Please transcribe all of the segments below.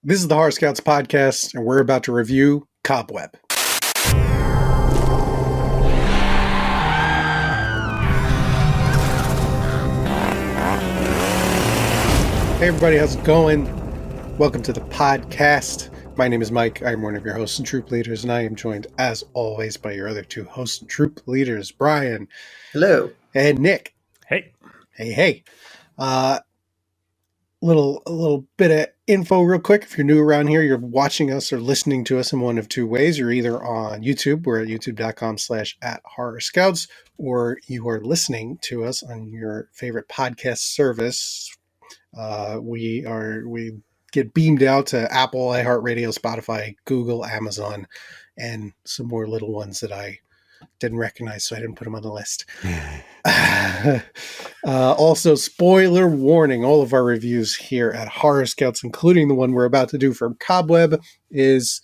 This is the Horror Scouts podcast, and we're about to review Cobweb. Hey everybody, how's it going? Welcome to the podcast. My name is Mike. I'm one of your hosts and troop leaders, and I am joined, as always, by your other two hosts and troop leaders, Brian. Hello. And Nick. Hey. Hey. A little bit of info real quick. If you're new around here, you're watching us or listening to us in one of two ways. You're either on YouTube, we're at youtube.com/@horrorscouts, or you are listening to us on your favorite podcast service. We get beamed out to Apple, iHeartRadio, Spotify, Google, Amazon, and some more little ones that I didn't recognize, so I didn't put them on the list. Also, spoiler warning, all of our reviews here at Horror Scouts, including the one we're about to do for Cobweb, is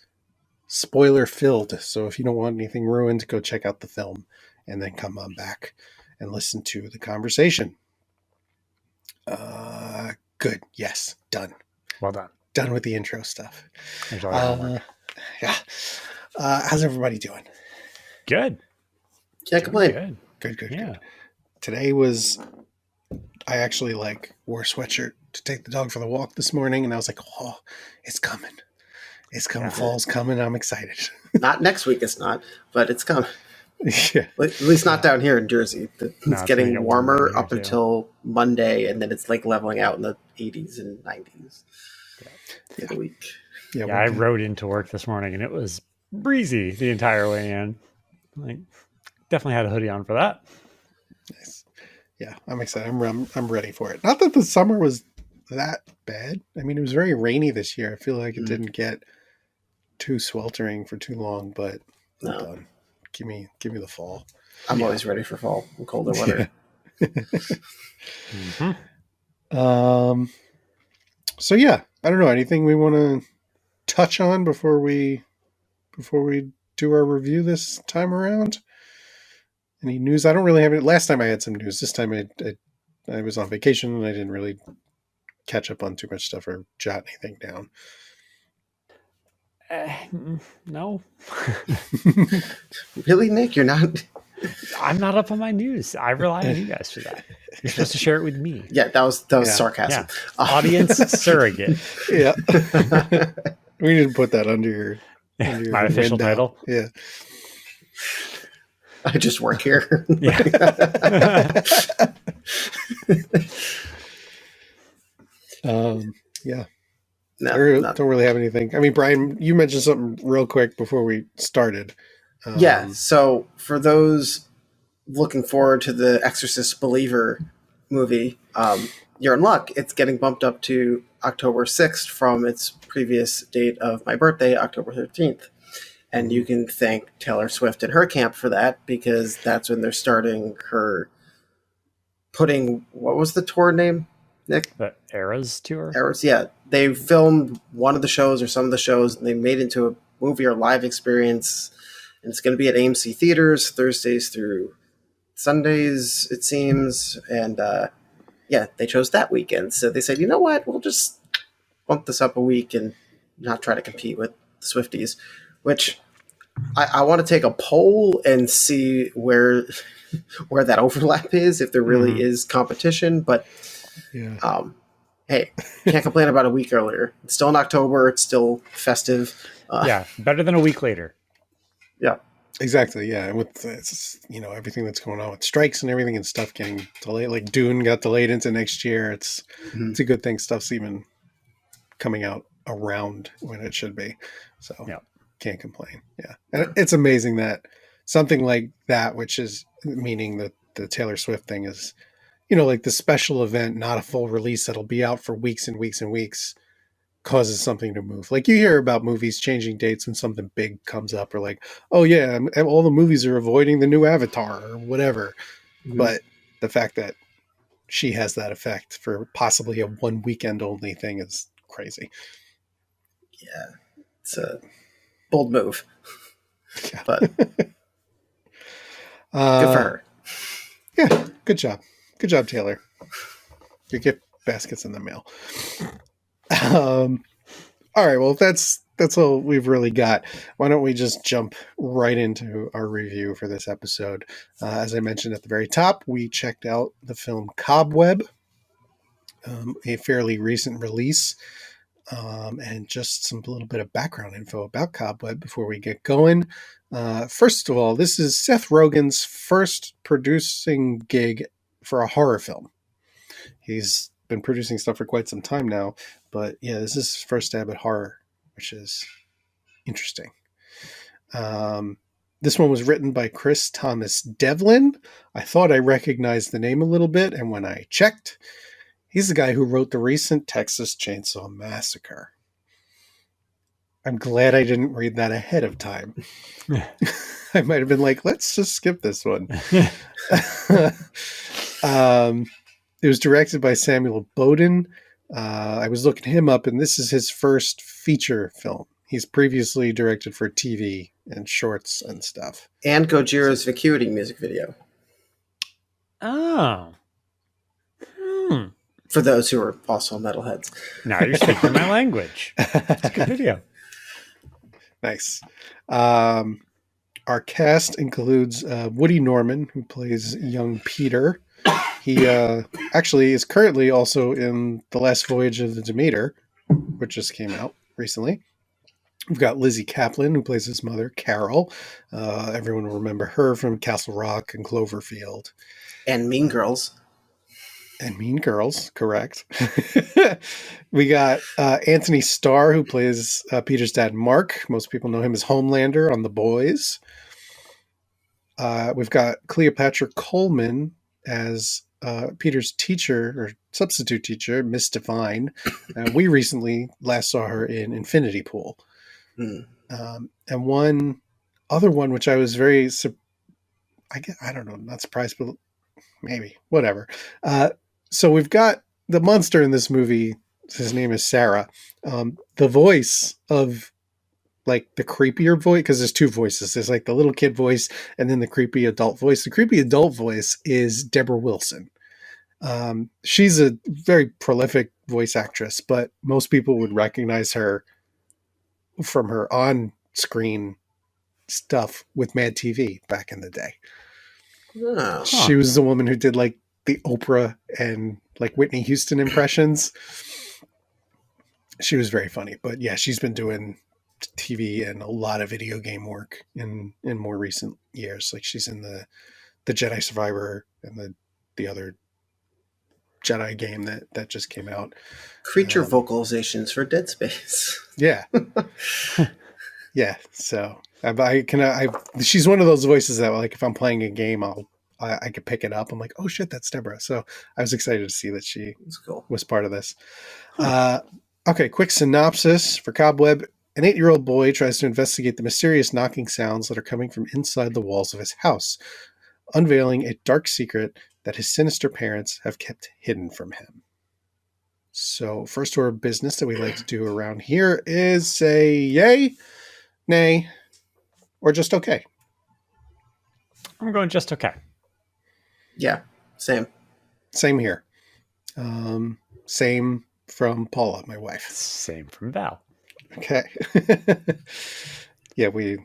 spoiler filled. So if you don't want anything ruined, go check out the film and then come on back and listen to the conversation. Good. Yes. Done. Well done. Done with the intro stuff. Yeah. How's everybody doing? Good. Can't complain. Good. Yeah. Today was, I actually wore a sweatshirt to take the dog for the walk this morning, and I was like, oh, it's coming. It's coming. Yeah. Fall's coming. I'm excited. Not next week, it's not, but it's coming. Yeah. At least not down here in Jersey. It's getting warmer up until Monday, and then it's leveling out in the 80s and 90s for the week. Yeah, I rode into work this morning, and it was breezy the entire way in. Definitely had a hoodie on for that. Nice. Yeah, I'm excited. I'm ready for it. Not that the summer was that bad. I mean, it was very rainy this year. I feel like it didn't get too sweltering for too long, but I'm done. Give me the fall. I'm always ready for fall and colder weather. So yeah, I don't know, anything we want to touch on before we do our review this time around? Any news? I don't really have it. Last time I had some news. This time I was on vacation and I didn't really catch up on too much stuff or jot anything down. No. Really, Nick? You're not? I'm not up on my news. I rely on you guys for that. You're supposed to share it with me. Yeah, that was sarcasm. Yeah. Audience surrogate. Yeah. We need to put that under your my official title. Yeah. I just work here. Yeah. Yeah. No, don't really have anything. I mean, Brian, you mentioned something real quick before we started. So for those looking forward to the Exorcist Believer movie, you're in luck. It's getting bumped up to October 6th from its previous date of my birthday, October 13th. And you can thank Taylor Swift and her camp for that, because that's when they're starting her putting, what was the tour name, Nick? The Eras tour? Eras, yeah. They filmed one of the shows or some of the shows, and they made it into a movie or live experience. And it's going to be at AMC Theaters Thursdays through Sundays, it seems. And they chose that weekend. So they said, you know what, we'll just bump this up a week and not try to compete with the Swifties. Which I want to take a poll and see where that overlap is, if there really is competition. But hey, can't complain about a week earlier. It's still in October. It's still festive. Better than a week later. Yeah, exactly. Yeah, and with everything that's going on with strikes and everything and stuff getting delayed, like Dune got delayed into next year. It's a good thing stuff's even coming out around when it should be. So can't complain. Yeah, and it's amazing that something like that, which is meaning that the Taylor Swift thing is, like the special event, not a full release that'll be out for weeks and weeks and weeks, causes something to move. Like you hear about movies changing dates when something big comes up, or like, oh yeah, all the movies are avoiding the new Avatar or whatever. But the fact that she has that effect for possibly a one weekend only thing is crazy. Yeah, it's a bold move. Yeah. But good for her. Yeah, good job. Good job, Taylor. Your gift basket's in the mail. All right, well, that's all we've really got. Why don't we just jump right into our review for this episode? As I mentioned at the very top, we checked out the film Cobweb, a fairly recent release, and just some little bit of background info about Cobweb before we get going. First of all, this is Seth Rogen's first producing gig for a horror film. He's been producing stuff for quite some time now, but yeah, this is his first stab at horror, which is interesting. This one was written by Chris Thomas Devlin. I thought I recognized the name a little bit, and when I checked, he's the guy who wrote the recent Texas Chainsaw Massacre. I'm glad I didn't read that ahead of time. I might have been like, let's just skip this one. It was directed by Samuel Bowden. I was looking him up, and this is his first feature film. He's previously directed for TV and shorts and stuff. And Gojira's Vacuity music video. Oh. For those who are also metalheads. Now you're speaking my language. It's a good video. Nice. Our cast includes Woody Norman, who plays young Peter. He actually is currently also in The Last Voyage of the Demeter, which just came out recently. We've got Lizzie Kaplan, who plays his mother, Carol. Everyone will remember her from Castle Rock and Cloverfield. And Mean Girls. And Mean Girls, correct. We got Anthony Starr, who plays Peter's dad, Mark. Most people know him as Homelander on The Boys. We've got Cleopatra Coleman as Peter's teacher or substitute teacher, Miss Divine. We recently last saw her in Infinity Pool. And one other one, which I was very, I don't know, not surprised, but maybe, whatever. So we've got the monster in this movie. His name is Sarah. The voice of like the creepier voice, because there's two voices. There's like the little kid voice and then the creepy adult voice. The creepy adult voice is Deborah Wilson. She's a very prolific voice actress, but most people would recognize her from her on-screen stuff with Mad TV back in the day. Oh. She was the woman who did like the Oprah and like Whitney Houston impressions. She was very funny, but yeah, she's been doing TV and a lot of video game work in more recent years. Like she's in the Jedi Survivor and the other Jedi game that just came out. Creature vocalizations for Dead Space. Yeah. Yeah. So she's one of those voices that like, if I'm playing a game, I could pick it up. I'm like, oh shit, that's Deborah. So I was excited to see that she was part of this. Okay. Quick synopsis for Cobweb. An 8-year-old boy tries to investigate the mysterious knocking sounds that are coming from inside the walls of his house, unveiling a dark secret that his sinister parents have kept hidden from him. So first order of business that we like to do around here is say yay, nay, or just okay. I'm going just okay. Yeah, same. Same here. Same from Paula, my wife. Same from Val. Okay. Yeah, we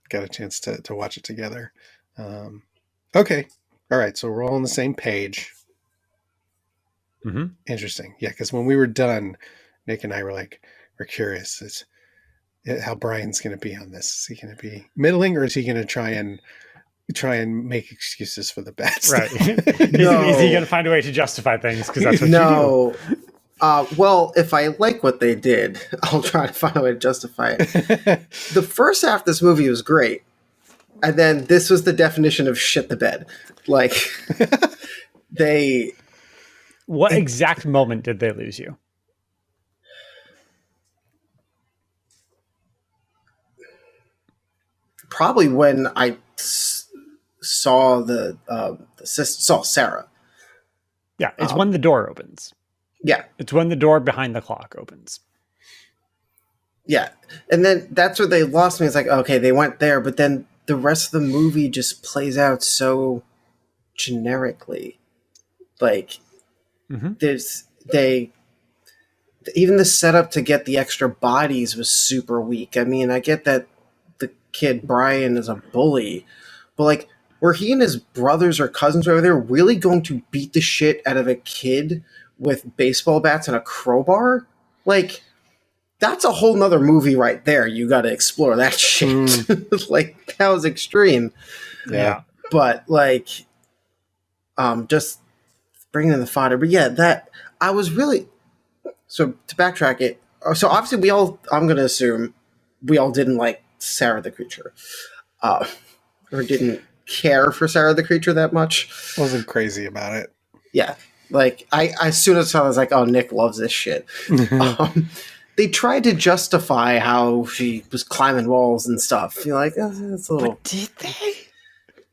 got a chance to watch it together. Okay. All right. So we're all on the same page. Mm-hmm. Interesting. Yeah, because when we were done, Nick and I we're curious how Brian's going to be on this. Is he going to be middling, or is he going to try and make excuses for the bad stuff? Right. Is he going to find a way to justify things? Because that's what you do. Well, if I like what they did, I'll try to find a way to justify it. The first half of this movie was great. And then this was the definition of shit the bed. Like, What exact moment did they lose you? Probably when I saw saw Sarah. Yeah, it's when the door opens. Yeah. It's when the door behind the clock opens. Yeah. And then that's where they lost me. It's like, okay, they went there, but then the rest of the movie just plays out so generically. Like, they even the setup to get the extra bodies was super weak. I mean, I get that the kid Brian is a bully, but like, were he and his brothers or cousins over there really going to beat the shit out of a kid with baseball bats and a crowbar? Like, that's a whole nother movie right there. You got to explore that shit. Like, that was extreme. Yeah. But like, just bringing in the fodder. But yeah, that I was really. So to backtrack it, so obviously I'm going to assume we all didn't like Sarah the Creature, or didn't care for Sarah the Creature that much. Wasn't crazy about it. Yeah, like I as soon as I was like, oh, Nick loves this shit. They tried to justify how she was climbing walls and stuff. You're like, that's a little. But did they?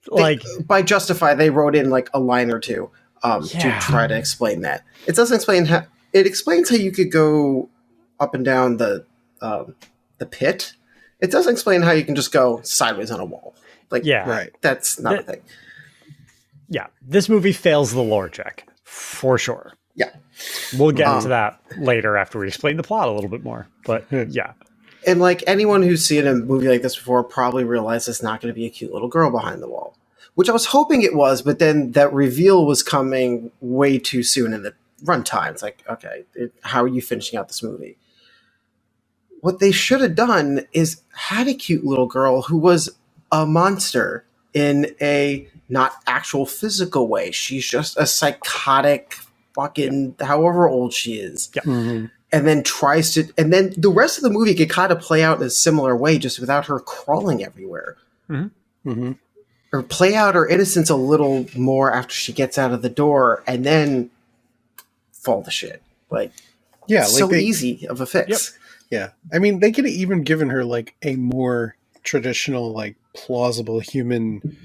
Like, by justify, they wrote in like a line or two to try to explain that. It doesn't explain how. It explains how you could go up and down the pit. It doesn't explain how you can just go sideways on a wall. Like, right. That's not a thing. Yeah, this movie fails the lore check for sure. Yeah, we'll get into that later after we explain the plot a little bit more. But yeah, and like anyone who's seen a movie like this before probably realized it's not going to be a cute little girl behind the wall, which I was hoping it was. But then that reveal was coming way too soon in the runtime. It's like, okay, how are you finishing out this movie? What they should have done is had a cute little girl who was a monster in a not actual physical way. She's just a psychotic fucking however old she is. Yeah. And then and then the rest of the movie could kind of play out in a similar way, just without her crawling everywhere. Or play out her innocence a little more after she gets out of the door, and then fall to shit. Like, so easy of a fix. Yep. Yeah. I mean, they could have even given her like a more traditional, like plausible human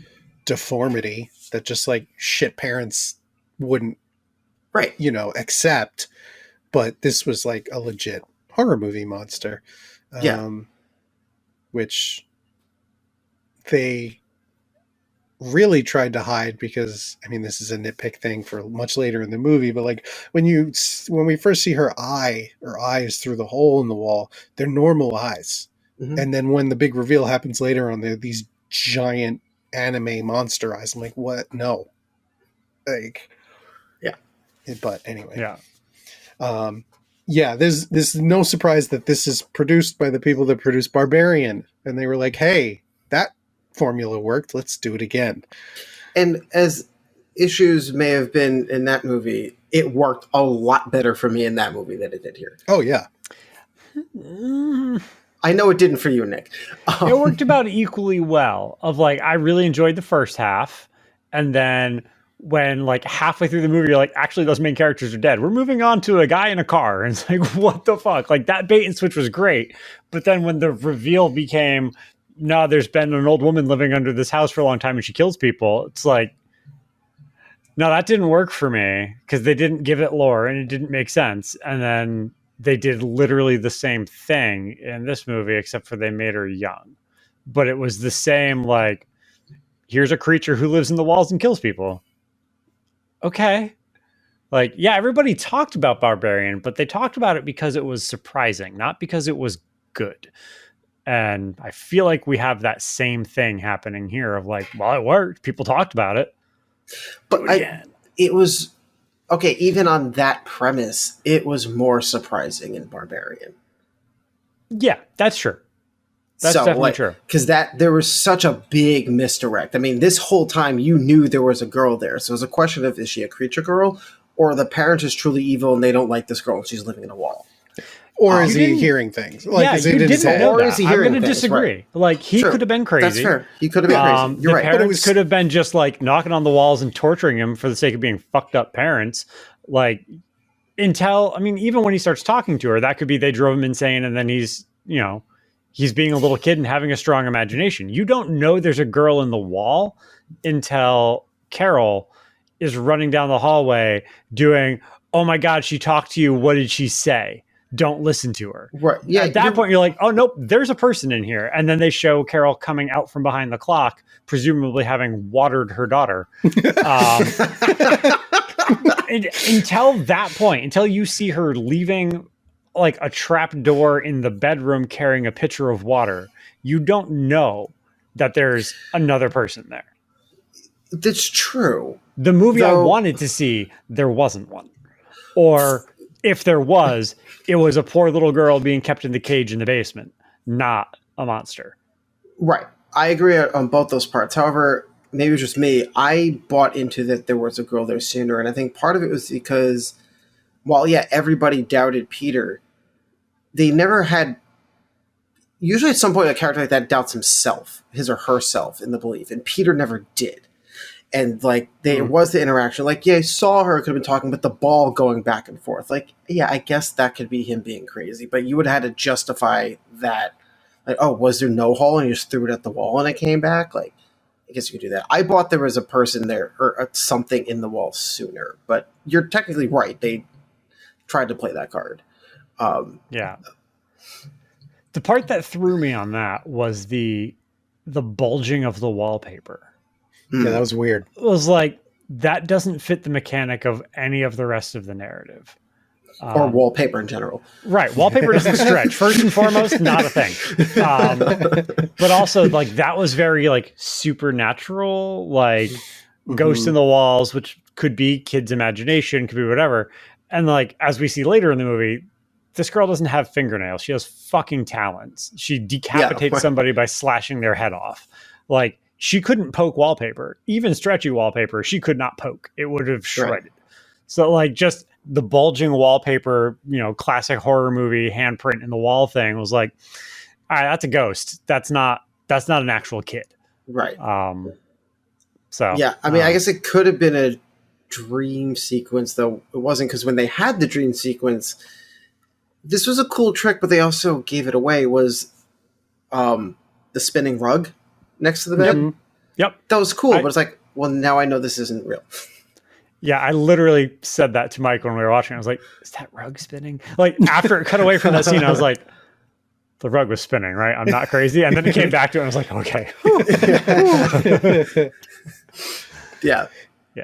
deformity that just like shit parents wouldn't, accept. But this was like a legit horror movie monster. Which they really tried to hide because, I mean, this is a nitpick thing for much later in the movie, but like when we first see her eyes through the hole in the wall, they're normal eyes. And then when the big reveal happens later on, they're these giant anime monster eyes. I'm like, what? No. Like, but anyway. There's no surprise that this is produced by the people that produced Barbarian. And they were like, hey, that formula worked, let's do it again. And as issues may have been in that movie, it worked a lot better for me in that movie than it did here. Oh yeah. I know it didn't for you, Nick. It worked about equally well. Of like, I really enjoyed the first half, and then when like halfway through the movie you're like, actually those main characters are dead, we're moving on to a guy in a car, and it's like, what the fuck? Like, that bait and switch was great, but then when the reveal became, no, there's been an old woman living under this house for a long time and she kills people. It's like, no, that didn't work for me because they didn't give it lore and it didn't make sense. And then they did literally the same thing in this movie, except for they made her young. But it was the same, like, here's a creature who lives in the walls and kills people. Okay. Like, yeah, everybody talked about Barbarian, but they talked about it because it was surprising, not because it was good. And I feel like we have that same thing happening here of like, well, it worked. People talked about it. But it was, okay, even on that premise, it was more surprising in Barbarian. Yeah, that's true. That's definitely true. Because there was such a big misdirect. I mean, this whole time you knew there was a girl there. So it was a question of, is she a creature girl? Or the parent is truly evil and they don't like this girl and she's living in a wall? Or is he hearing things? Like, yeah, you didn't know that. I'm going to disagree. Right. Like, he could have been crazy. That's fair. He could have been crazy. You're right. Parents could have been just like knocking on the walls and torturing him for the sake of being fucked up parents. Like, even when he starts talking to her, that could be they drove him insane and then he's being a little kid and having a strong imagination. You don't know there's a girl in the wall until Carol is running down the hallway doing, oh my God, she talked to you. What did she say? Don't listen to her. Right. Yeah. At that point, you're like, oh, nope, there's a person in here. And then they show Carol coming out from behind the clock, presumably having watered her daughter. Until that point, until you see her leaving like a trap door in the bedroom carrying a pitcher of water, you don't know that there's another person there. That's true. The movie I Though- wanted to see, there wasn't one. Or if there was, it was a poor little girl being kept in the cage in the basement, not a monster. Right. I agree on both those parts. However, maybe it's just me. I bought into that there was a girl there sooner. And I think part of it was because, while, yeah, everybody doubted Peter, they never had... Usually at some point, a character like that doubts himself, his or herself, in the belief. And Peter never did. And, like, there was the interaction. Like, yeah, I saw her, could have been talking, but the ball going back and forth. Like, yeah, I guess that could be him being crazy. But you would have had to justify that. Like, oh, was there no hole and you just threw it at the wall and it came back? Like, I guess you could do that. I bought there was a person there or something in the wall sooner. But you're technically right. They tried to play that card. Yeah. The part that threw me on that was the bulging of the wallpaper. Yeah, that was weird. It was like, that doesn't fit the mechanic of any of the rest of the narrative. Or wallpaper in general. Right. Wallpaper doesn't stretch. First and foremost, not a thing. But also, like, that was very, like, supernatural, like, ghost in the walls, which could be kids' imagination, could be whatever. And, like, as we see later in the movie, this girl doesn't have fingernails. She has fucking talons. She decapitates somebody by slashing their head off. Like, she couldn't poke wallpaper. Even stretchy wallpaper, she could not poke. It would have shredded. Right. So, like, just the bulging wallpaper, you know, classic horror movie handprint in the wall thing was like, all right, that's a ghost. That's not an actual kid. Right. So yeah, I mean, I guess it could have been a dream sequence, though it wasn't, because when they had the dream sequence, this was a cool trick, but they also gave it away, was the spinning rug next to the bed. Yep. That was cool, but it's like, well, now I know this isn't real. Yeah, I literally said that to Mike when we were watching. I was like, is that rug spinning? Like, after it cut away from that scene, I was like, the rug was spinning, right? I'm not crazy. And then it came back to it, and I was like, okay. Yeah.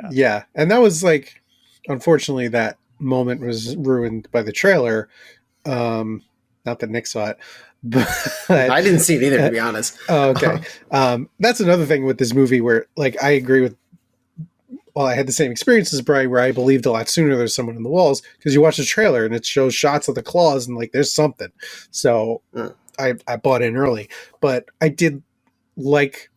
Yeah. And that was like, unfortunately, that moment was ruined by the trailer. Not that Nick saw it. But I didn't see it either, to be honest. Okay. That's another thing with this movie where, like, I agree with, well, I had the same experience as Brian, where I believed a lot sooner there's someone in the walls, because you watch the trailer and it shows shots of the claws and, like, there's something. So I bought in early. But I did like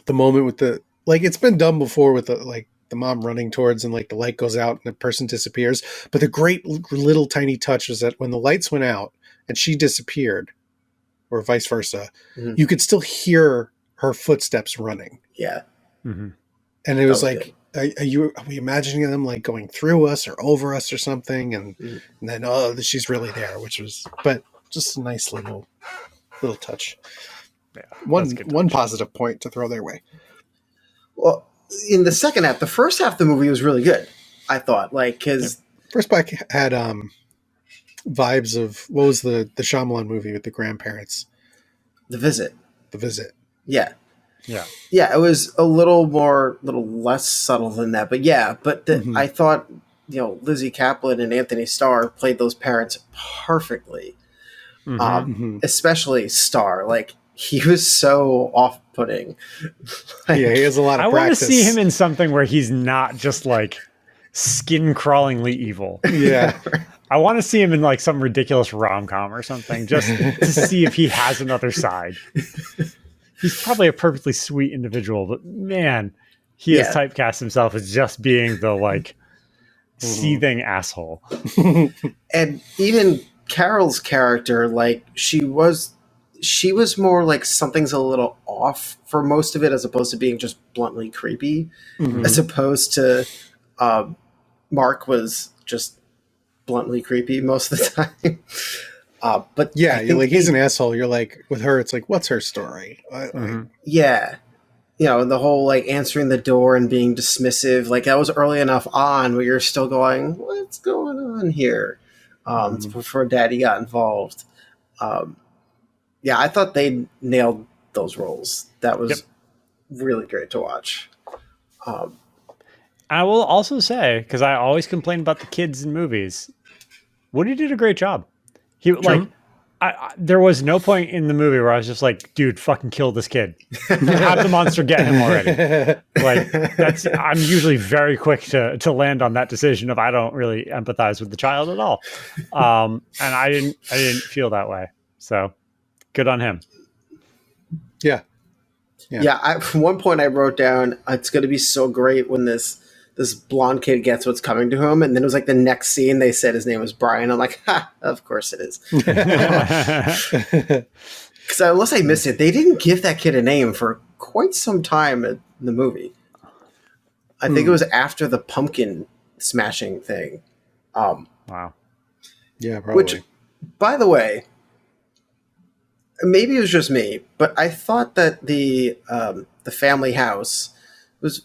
the moment with the, like, it's been done before with the, like, the mom running towards and, like, the light goes out and the person disappears. But the great little tiny touch was that when the lights went out and she disappeared, or vice versa, you could still hear her footsteps running. Yeah. And it was like, are we imagining them, like, going through us or over us or something? And then, oh, she's really there, which was, but just a nice little touch. Yeah, one positive point to throw their way. Well, in the second half, the first half of the movie was really good, I thought. Like, because First Black had vibes of, what was the Shyamalan movie with the grandparents? The Visit. Yeah. It was a little less subtle than that, but yeah. But I thought, you know, Lizzie Kaplan and Anthony Starr played those parents perfectly. Especially Starr, like, he was so off-putting. Yeah, he has a lot of practice. I want to see him in something where he's not just, like, skin-crawlingly evil. Yeah. I want to see him in, like, some ridiculous rom-com or something, just to see if he has another side. He's probably a perfectly sweet individual, but man, he has typecast himself as just being the, like, seething asshole. And even Carol's character, like, she was more like something's a little off for most of it, as opposed to being just bluntly creepy, as opposed to Mark was just bluntly creepy most of the time. But yeah, you're like, he's an asshole. You're like, with her, it's like, what's her story? Yeah. You know, the whole, like, answering the door and being dismissive, like, that was early enough on where you're still going, what's going on here? Before Daddy got involved. Yeah, I thought they nailed those roles. That was really great to watch. I will also say, because I always complain about the kids in movies, Woody did a great job. He like there was no point in the movie where I was just like, dude, fucking kill this kid. Have the monster get him already. Like I'm usually very quick to land on that decision if I don't really empathize with the child at all. And I didn't feel that way. So good on him. Yeah. At one point I wrote down, it's going to be so great when this blonde kid gets what's coming to him. And then it was like the next scene, they said his name was Brian. I'm like, ha, of course it is. Because unless I missed it, they didn't give that kid a name for quite some time in the movie. I think it was after the pumpkin smashing thing. Wow. Yeah, probably. Which, by the way, maybe it was just me, but I thought that the family house was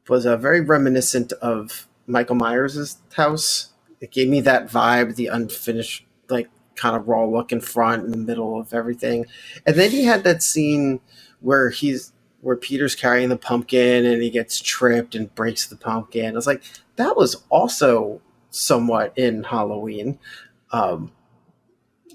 very reminiscent of Michael Myers' house. It gave me that vibe, the unfinished, like kind of raw look in front in the middle of everything. And then he had that scene where Peter's carrying the pumpkin and he gets tripped and breaks the pumpkin. I was like, that was also somewhat in Halloween.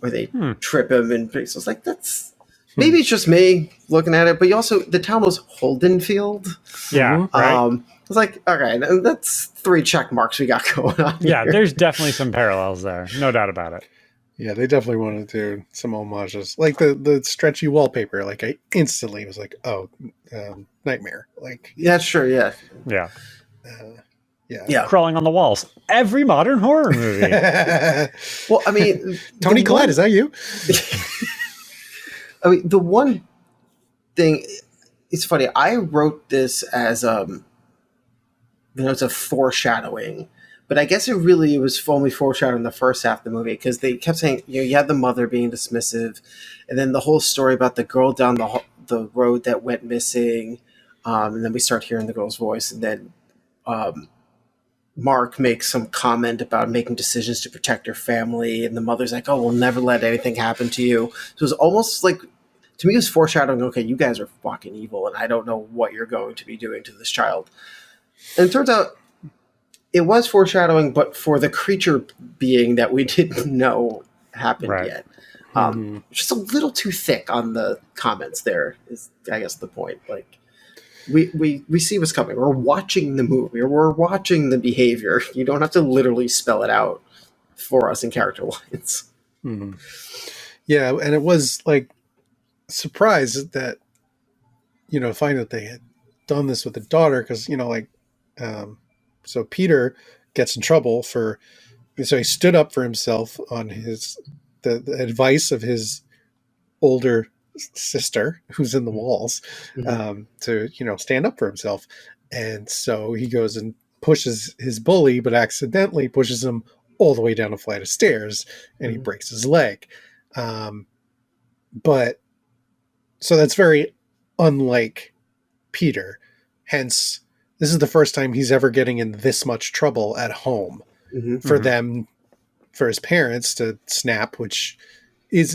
Where they trip him and I was like, that's maybe it's just me looking at it, but also the town was Holdenfield. Yeah. Right. I was like, all right, that's 3 check marks we got going on. Yeah, here. there's definitely some parallels there. No doubt about it. Yeah, they definitely wanted to do some homages. Like the stretchy wallpaper, like I instantly was like, oh, Nightmare. Like, yeah, sure. Yeah. Yeah. Yeah. Crawling on the walls. Every modern horror movie. Well, I mean, Tony Collette, is that you? I mean, the one thing, it's funny. I wrote this as it's a foreshadowing, but I guess it was only foreshadowing the first half of the movie because they kept saying, you had the mother being dismissive, and then the whole story about the girl down the road that went missing, and then we start hearing the girl's voice, and then Mark makes some comment about making decisions to protect her family, and the mother's like, oh, we'll never let anything happen to you. So it was almost like, to me, it was foreshadowing, okay, you guys are fucking evil, and I don't know what you're going to be doing to this child. And it turns out it was foreshadowing, but for the creature being that we didn't know happened yet. Just a little too thick on the comments there is, I guess, the point. Like, we see what's coming. We're watching the movie, or we're watching the behavior. You don't have to literally spell it out for us in character lines. Mm-hmm. Yeah, and it was like surprised that find that they had done this with the daughter because so Peter gets in trouble so he stood up for himself on the advice of his older sister who's in the walls to stand up for himself, and so he goes and pushes his bully but accidentally pushes him all the way down a flight of stairs and he breaks his leg. But so that's very unlike Peter, hence this is the first time he's ever getting in this much trouble at home for his parents to snap, which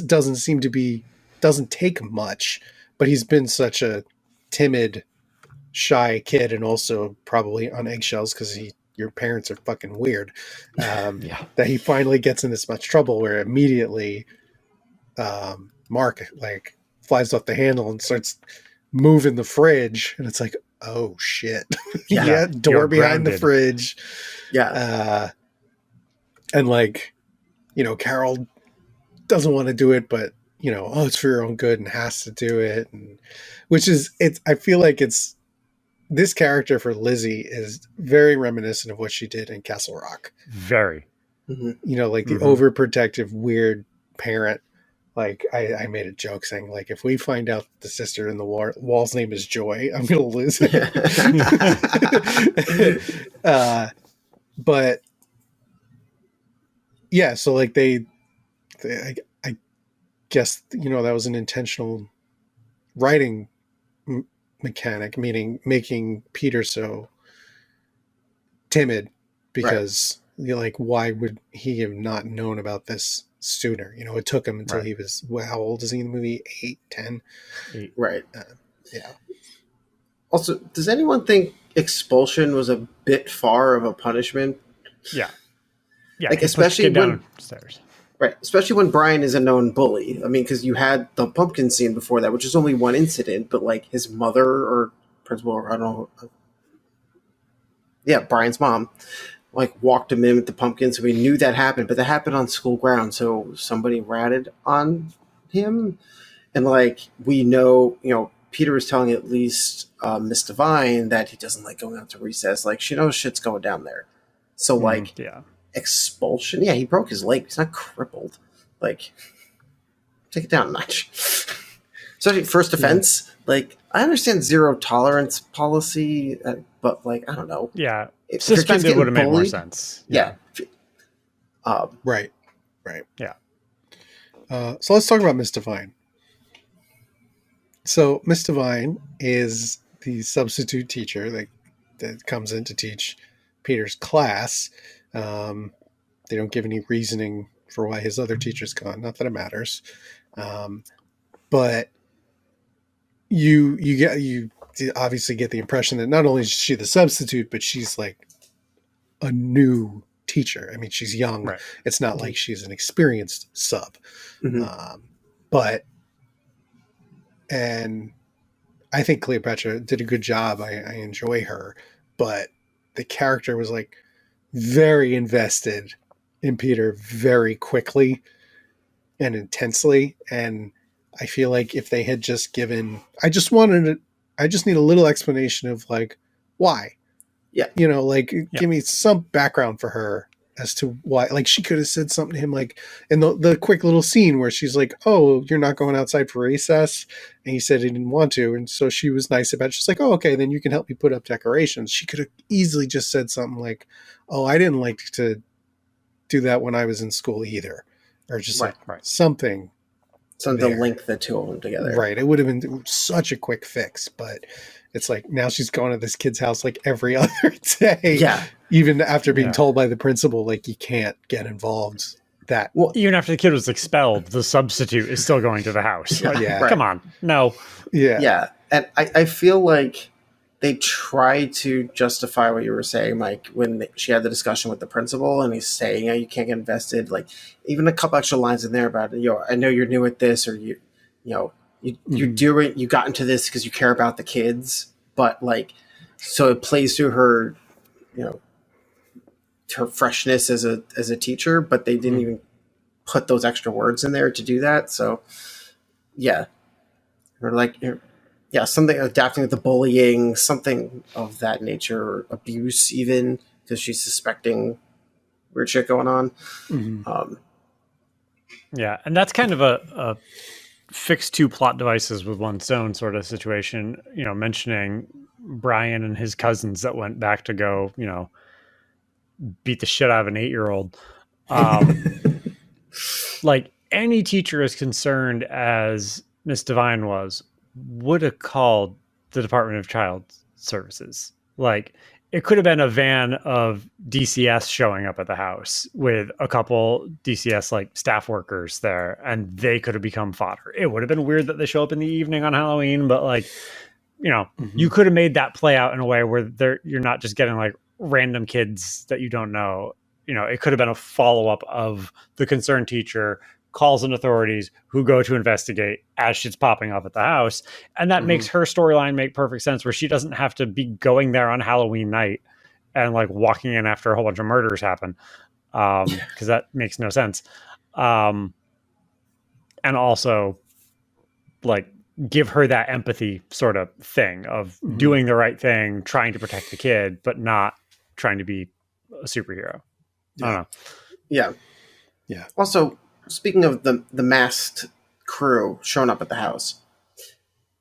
doesn't take much, but he's been such a timid, shy kid and also probably on eggshells because your parents are fucking weird, that he finally gets in this much trouble where immediately Mark like flies off the handle and starts moving the fridge, and it's like, oh shit. Door behind the fridge. And like, Carol doesn't want to do it, but it's for your own good and has to do it. And I feel like this character for Lizzie is very reminiscent of what she did in Castle Rock. Very. Like the overprotective, weird parent. Like I made a joke saying, like, if we find out the sister in the wall's name is Joy, I'm going to lose it. But yeah, so like I guess, that was an intentional writing mechanic, meaning making Peter so timid because like, why would he have not known about this sooner? It took him until he was, how old is he in the movie? 8, 10? 8. Right. Yeah. Also, does anyone think expulsion was a bit far of a punishment? Yeah. Yeah. Like, especially when downstairs. Right, especially when Brian is a known bully. I mean, because you had the pumpkin scene before that, which is only one incident, but like his mother or principal, or I don't know, yeah, Brian's mom, like walked him in with the pumpkin, so we knew that happened. But that happened on school grounds, so somebody ratted on him, and like we know, Peter is telling at least Miss Devine that he doesn't like going out to recess. Like she knows shit's going down there, so like. Yeah. Expulsion. Yeah, he broke his leg. He's not crippled. Like, take it down a notch. Especially first offense. Yeah. Like, I understand zero tolerance policy, but like, I don't know. Yeah, suspended would have made more sense. Yeah. Right. Yeah. So let's talk about Miss Devine. So Miss Devine is the substitute teacher that comes in to teach Peter's class. They don't give any reasoning for why his other teacher's gone. Not that it matters. But you obviously get the impression that not only is she the substitute, but she's like a new teacher. I mean, she's young. Right. It's not like she's an experienced sub. Mm-hmm. And I think Cleopatra did a good job. I enjoy her, but the character was like very invested in Peter very quickly and intensely. And I feel like if they had just given, I just need a little explanation of like, why, give me some background for her as to why, like she could have said something to him, like in the quick little scene where she's like, oh, you're not going outside for recess. And he said he didn't want to. And so she was nice about it. She's like, oh, okay, then you can help me put up decorations. She could have easily just said something like, oh, I didn't like to do that when I was in school either. Or just something to link the two of them together. Right. It would have been such a quick fix, but it's like now she's going to this kid's house like every other day. Yeah. Even after being told by the principal, like you can't get involved. Even after the kid was expelled, the substitute is still going to the house. Come on. No. Yeah. Yeah. And I feel like they try to justify what you were saying, Mike, when she had the discussion with the principal and he's saying, you can't get invested. Like even a couple extra lines in there about, I know you're new at this, or you do it, you got into this because you care about the kids, but like, so it plays through her, her freshness as a teacher, but they didn't even put those extra words in there to do that. So yeah, or like, something adapting with the bullying, something of that nature, or abuse even, because she's suspecting weird shit going on. Mm-hmm. And that's kind of a fix two plot devices with one stone sort of situation, mentioning Brian and his cousins that went back to go, beat the shit out of an 8-year-old. Like any teacher as concerned as Miss Devine would have called the Department of Child Services. Like it could have been a van of DCS showing up at the house with a couple DCS like staff workers there, and they could have become fodder. It would have been weird that they show up in the evening on Halloween, but like, you could have made that play out in a way where you're not just getting like random kids that you don't know. It could have been a follow-up of the concerned teacher calls in authorities who go to investigate as shit's popping up at the house. And that makes her storyline make perfect sense, where she doesn't have to be going there on Halloween night and like walking in after a whole bunch of murders happen. Cause that makes no sense. And also like give her that empathy sort of thing of doing the right thing, trying to protect the kid, but not trying to be a superhero. I don't know. Yeah. Yeah. Also, speaking of the masked crew showing up at the house,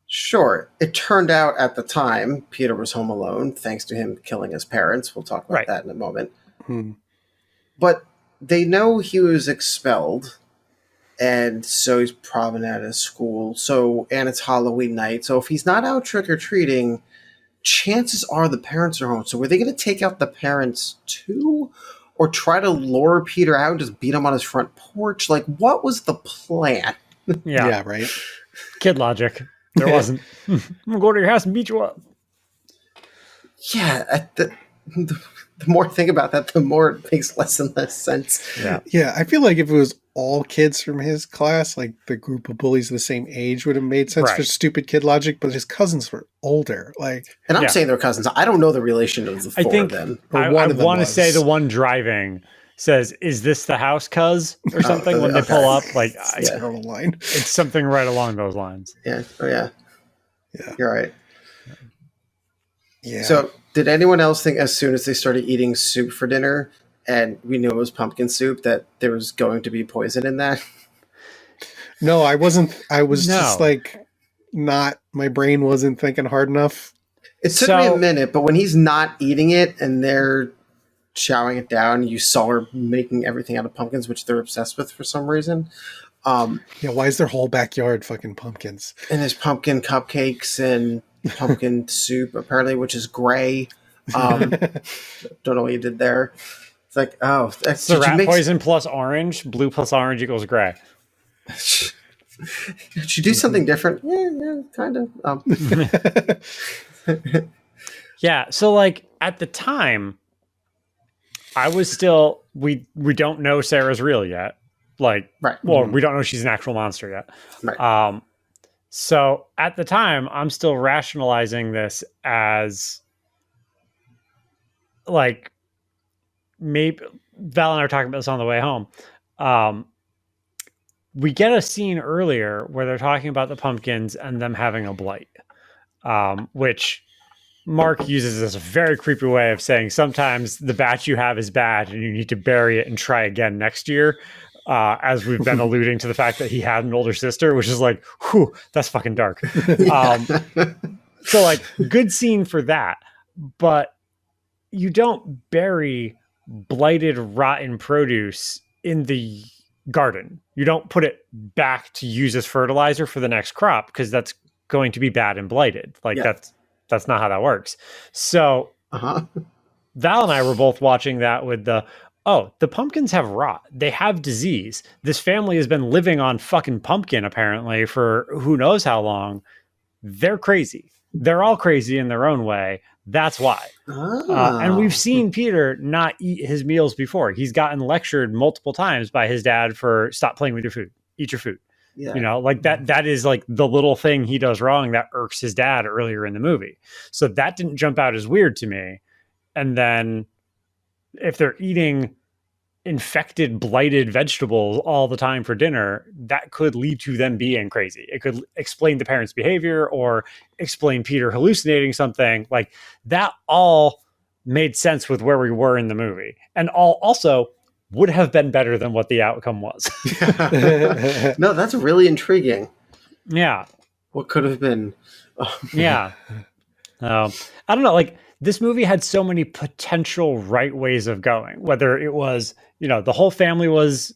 sure, it turned out at the time Peter was home alone, thanks to him killing his parents. We'll talk about that in a moment. But they know he was expelled, and so he's probably not at school. And it's Halloween night. So if he's not out trick-or-treating, chances are the parents are home. So were they going to take out the parents too? Or try to lure Peter out and just beat him on his front porch? Like, what was the plan? Yeah, right. Kid logic. There wasn't. I'm going to go to your house and beat you up. Yeah, the more I think about that, the more it makes less and less sense. Yeah, I feel like if it was all kids from his class, like the group of bullies the same age, would have made sense for Right. stupid kid logic, but his cousins were older. Like, And I'm Yeah. saying they're cousins. I don't know the relation of the I four think of them. or I one of them want to say was. the one driving says, "Is this the house, cuz?" or something when they okay. pull up. Like It's a terrible line. it's something right along those lines. Yeah. Oh, yeah. Yeah. You're right. Yeah. So, did anyone else think as soon as they started eating soup for dinner, and we knew it was pumpkin soup, that there was going to be poison in that? No, I wasn't. I was No. just like, not, my brain wasn't thinking hard enough. It took me So- a minute, but when he's not eating it and they're chowing it down, you saw her making everything out of pumpkins, which they're obsessed with for some reason. Yeah, why is their whole backyard fucking pumpkins? And there's pumpkin cupcakes and pumpkin soup, apparently, which is gray. Don't know what you did there. It's like, oh, It's the rat poison plus orange. Blue plus orange equals gray. Did you do something different? Yeah, kind of. Yeah, so like at the time, I was still we don't know Sarah's real yet. Like, Right. well, we don't know she's an actual monster yet. Right. So at the time, I'm still rationalizing this as like maybe Val and I were talking about this on the way home. We get a scene earlier where they're talking about the pumpkins and them having a blight, which Mark uses as a very creepy way of saying sometimes the batch you have is bad and you need to bury it and try again next year. As we've been alluding to the fact that he had an older sister, which is like, whew, that's fucking dark. So like, good scene for that, but you don't bury blighted, rotten produce in the garden. You don't put it back to use as fertilizer for the next crop because that's going to be bad and blighted. Like that's not how that works. So Val and I were both watching that with the pumpkins have rot. They have disease. This family has been living on fucking pumpkin apparently for who knows how long. They're crazy. They're all crazy in their own way. That's why. And we've seen Peter not eat his meals before. He's gotten lectured multiple times by his dad for stop playing with your food, eat your food. Yeah. You know, like that is like the little thing he does wrong that irks his dad earlier in the movie. So that didn't jump out as weird to me. And then if they're eating infected, blighted vegetables all the time for dinner, that could lead to them being crazy. It could explain the parents' behavior or explain Peter hallucinating something. Like that all made sense with where we were in the movie. And all also would have been better than what the outcome was. No, that's really intriguing. Yeah. What could have been? Yeah. I don't know. Like this movie had so many potential right ways of going, whether it was, you know, the whole family was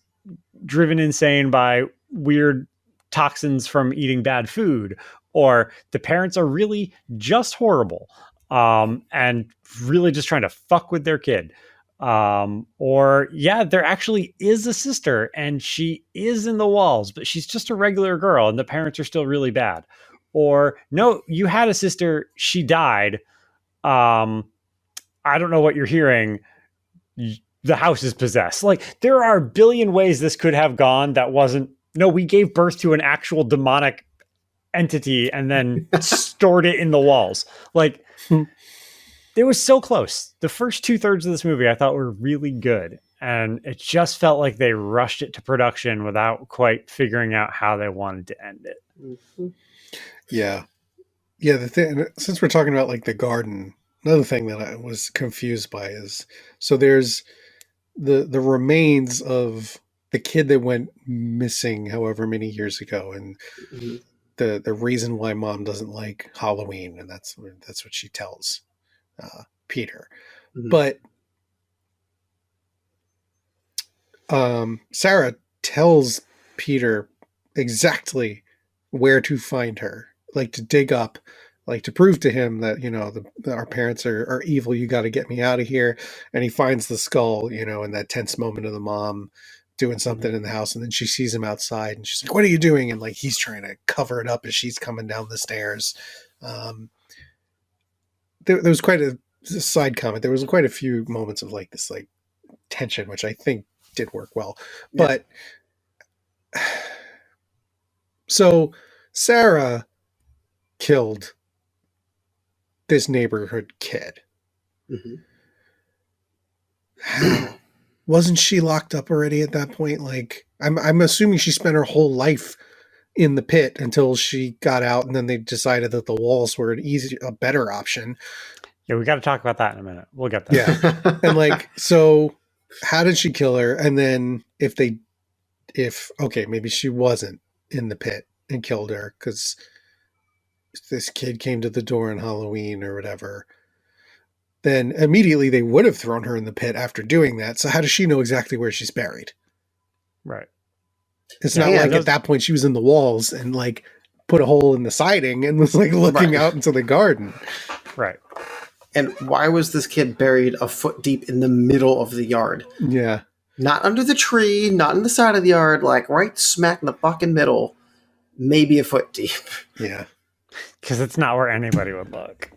driven insane by weird toxins from eating bad food, or the parents are really just horrible and really just trying to fuck with their kid. Or yeah, there actually is a sister and she is in the walls, but she's just a regular girl and the parents are still really bad. Or no, you had a sister, she died. I don't know what you're hearing. The house is possessed. Like there are a billion ways this could have gone that wasn't, no, we gave birth to an actual demonic entity and then stored it in the walls. Like it was so close. The first 2/3 of this movie I thought were really good. And it just felt like they rushed it to production without quite figuring out how they wanted to end it. Mm-hmm. Yeah. The thing, since we're talking about like the garden, another thing that I was confused by is, so there's the remains of the kid that went missing however many years ago, and the reason why mom doesn't like Halloween, and that's what she tells Peter. But Sarah tells Peter exactly where to find her, like to dig up, like to prove to him that, you know, that our parents are evil. You got to get me out of here. And he finds the skull, you know, in that tense moment of the mom doing something in the house. And then she sees him outside and she's like, what are you doing? And like, he's trying to cover it up as she's coming down the stairs. There was quite a side comment. There was quite a few moments of like this, like tension, which I think did work well, but So Sarah killed this neighborhood kid. Mhm. How? Wasn't she locked up already at that point? Like, I'm assuming she spent her whole life in the pit until she got out, and then they decided that the walls were a better option. Yeah, we got to talk about that in a minute. We'll get there. Yeah. And like, so how did she kill her? And then okay, maybe she wasn't in the pit and killed her because this kid came to the door on Halloween or whatever. Then immediately they would have thrown her in the pit after doing that. So how does she know exactly where she's buried? Right. It's not like at that point she was in the walls and like put a hole in the siding and was like looking out into the garden. Right. And why was this kid buried a foot deep in the middle of the yard? Yeah. Not under the tree, not in the side of the yard, like right smack in the fucking middle, maybe a foot deep. Yeah. Because it's not where anybody would look.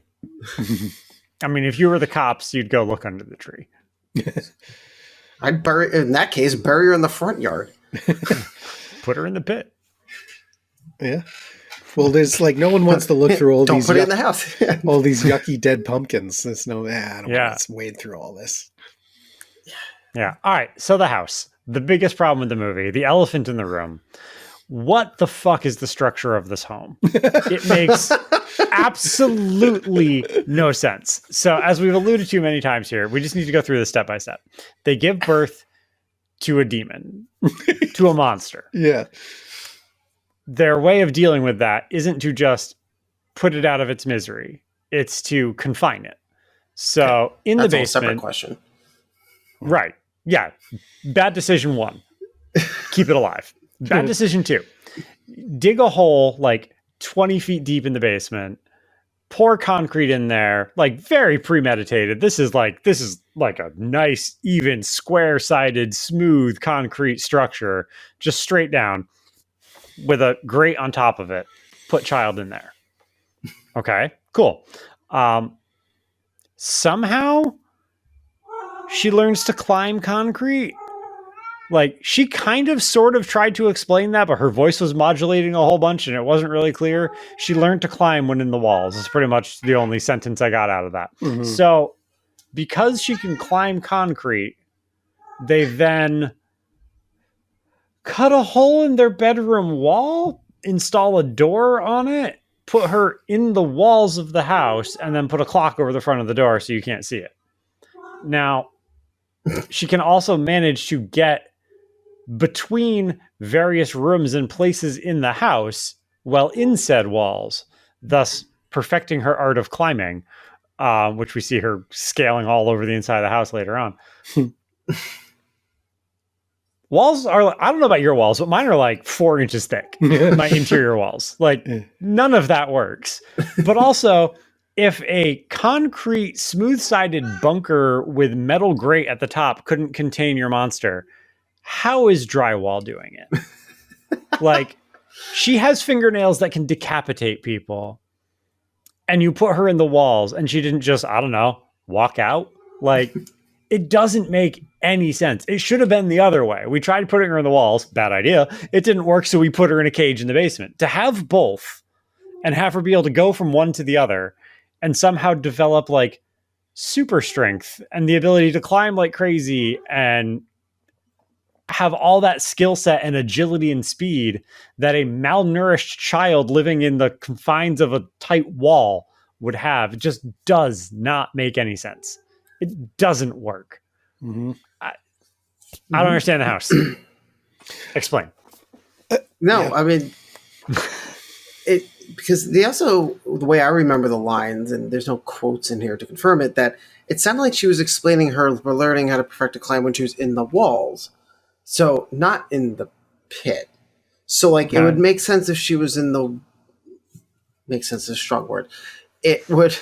I mean, if you were the cops, you'd go look under the tree. I'd in that case, bury her in the front yard. Put her in the pit. Yeah. Well, there's like, no one wants to look through all Don't these. put it in the house. All these yucky dead pumpkins. There's no, I don't want to wade through all this. Yeah. All right. So the house, the biggest problem with the movie, the elephant in the room. What the fuck is the structure of this home? It makes absolutely no sense. So as we've alluded to many times here, we just need to go through this step by step. They give birth to a demon, to a monster. Yeah. Their way of dealing with that isn't to just put it out of its misery. It's to confine it. So in the basement, a separate question. Right. Yeah. Bad decision 1. Keep it alive. Bad decision 2. Dig a hole like 20 feet deep in the basement. Pour concrete in there, like very premeditated. This is like a nice, even, square-sided, smooth concrete structure, just straight down with a grate on top of it. Put child in there. Okay, cool. Somehow she learns to climb concrete. Like, she kind of sort of tried to explain that, but her voice was modulating a whole bunch and it wasn't really clear. She learned to climb when in the walls. It's pretty much the only sentence I got out of that. Mm-hmm. So because she can climb concrete, they then cut a hole in their bedroom wall, install a door on it, put her in the walls of the house, and then put a clock over the front of the door so you can't see it. Now, she can also manage to get between various rooms and places in the house while in said walls, thus perfecting her art of climbing, which we see her scaling all over the inside of the house later on. Walls are, I don't know about your walls, but mine are like 4 inches thick. My interior walls. Like, none of that works. But also, if a concrete, smooth-sided bunker with metal grate at the top couldn't contain your monster, how is drywall doing it? Like, she has fingernails that can decapitate people, and you put her in the walls, and she didn't just, I don't know, walk out? Like, it doesn't make any sense. It should have been the other way. We tried putting her in the walls. Bad idea. It didn't work, so we put her in a cage in the basement. To have both and have her be able to go from one to the other and somehow develop like super strength and the ability to climb like crazy and have all that skill set and agility and speed that a malnourished child living in the confines of a tight wall would have, it just does not make any sense. It doesn't work. Mm-hmm. I don't understand the house. Explain. I mean, because they also, the way I remember the lines, and there's no quotes in here to confirm it, that it sounded like she was explaining her learning how to perfect a climb when she was in the walls. So not in the pit. So like it would make sense if she was in the, make sense is a strong word. It would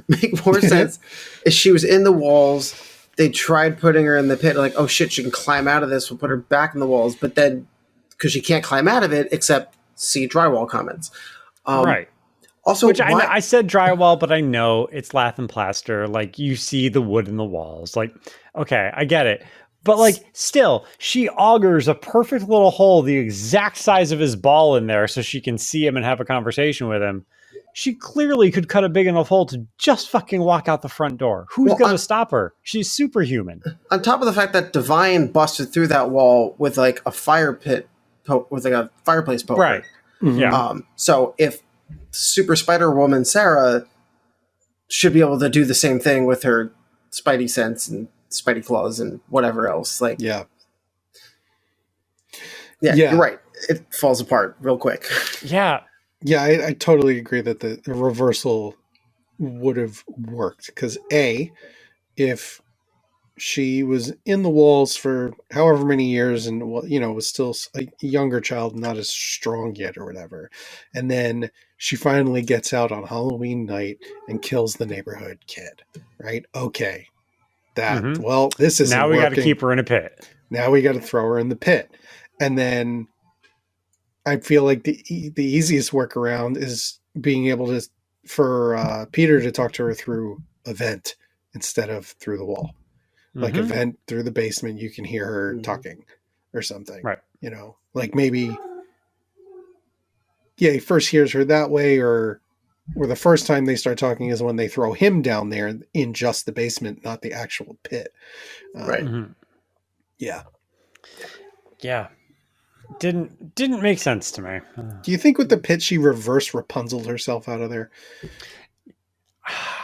make more sense if she was in the walls. They tried putting her in the pit, like, oh shit, she can climb out of this. We'll put her back in the walls. But then, because she can't climb out of it, except see drywall comments. Right. Also, which I said drywall, but I know it's lath and plaster. Like, you see the wood in the walls. Like, okay, I get it. But like, still, she augers a perfect little hole the exact size of his ball in there so she can see him and have a conversation with him. She clearly could cut a big enough hole to just fucking walk out the front door. Who's going to stop her? She's superhuman. On top of the fact that Divine busted through that wall with like a fire pit, with like a fireplace poker. Right. Mm-hmm. Yeah. So if Super Spider Woman Sarah should be able to do the same thing with her Spidey sense and Spidey claws and whatever else, like yeah, you're right. It falls apart real quick. Yeah, I totally agree that the reversal would have worked because if she was in the walls for however many years and was still a younger child, not as strong yet or whatever, and then she finally gets out on Halloween night and kills the neighborhood kid, right? Okay. This is now we got to keep her in a pit. Now we got to throw her in the pit. And then I feel like the easiest workaround is being able for Peter to talk to her through a vent instead of through the wall. Like a vent through the basement, you can hear her talking or something. Right. Like maybe, he first hears her that way, or the first time they start talking is when they throw him down there in just the basement, not the actual pit. Right. Yeah. Yeah. Didn't make sense to me. Do you think with the pit she reverse Rapunzel herself out of there?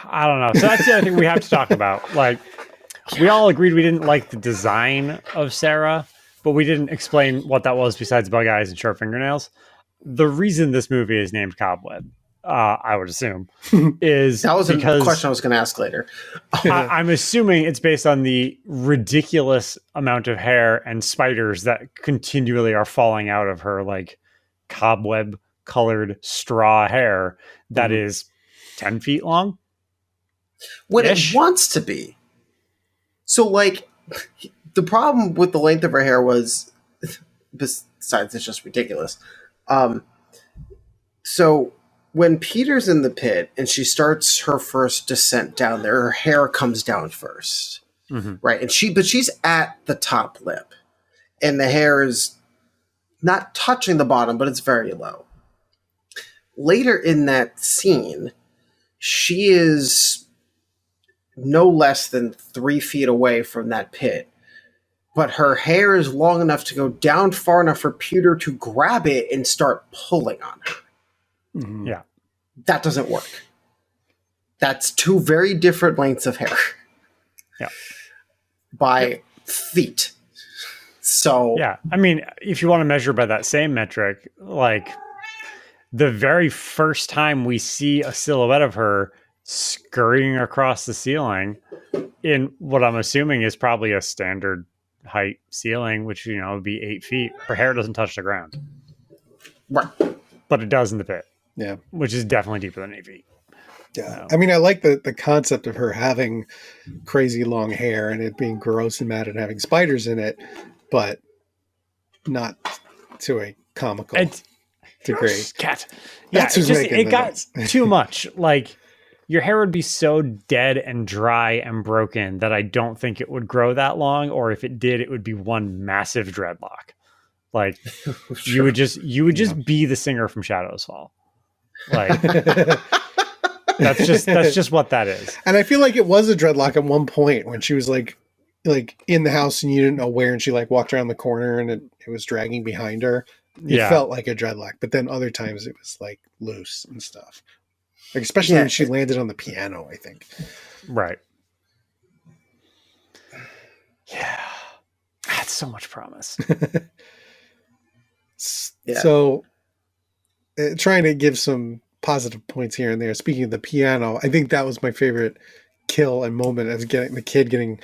I don't know. So that's the other thing we have to talk about. Like, we all agreed we didn't like the design of Sarah, but we didn't explain what that was besides bug eyes and sharp fingernails. The reason this movie is named Cobweb, I would assume, is that was a question I was going to ask later. I'm assuming it's based on the ridiculous amount of hair and spiders that continually are falling out of her, like cobweb colored straw hair that is 10 feet long. When it wants to be. So, like, the problem with the length of her hair was, besides it's just ridiculous. So when Peter's in the pit and she starts her first descent down there, her hair comes down first, right? And she's at the top lip, and the hair is not touching the bottom, but it's very low. Later in that scene, she is no less than 3 feet away from that pit, but her hair is long enough to go down far enough for Peter to grab it and start pulling on her. Yeah. That doesn't work. That's two very different lengths of hair. Yeah. By feet. So. Yeah. I mean, if you want to measure by that same metric, like the very first time we see a silhouette of her scurrying across the ceiling in what I'm assuming is probably a standard height ceiling, which, would be 8 feet. Her hair doesn't touch the ground. Right. But it does in the pit. Yeah. Which is definitely deeper than 8 feet. Yeah. I mean, I like the concept of her having crazy long hair and it being gross and mad and having spiders in it, but not to a comical degree. Cat. Yeah, it got too much. Like, your hair would be so dead and dry and broken that I don't think it would grow that long, or if it did, it would be one massive dreadlock. Like, you would just be the singer from Shadows Fall. Like, that's just what that is. And I feel like it was a dreadlock at one point when she was like in the house and you didn't know where, and she like walked around the corner and it was dragging behind her. It felt like a dreadlock, but then other times it was like loose and stuff. Like, especially when she landed on the piano, I think. Right. Yeah. That's so much promise. So, trying to give some positive points here and there. Speaking of the piano, I think that was my favorite kill and moment, as getting the kid getting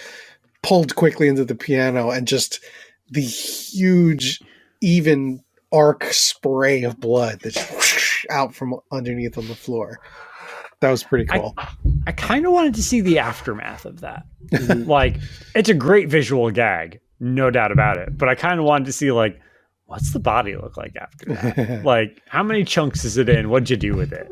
pulled quickly into the piano and just the huge, even arc spray of blood that's out from underneath on the floor. That was pretty cool. I kind of wanted to see the aftermath of that. Like, it's a great visual gag, no doubt about it. But I kind of wanted to see, like, what's the body look like after that? Like, how many chunks is it in? What'd you do with it?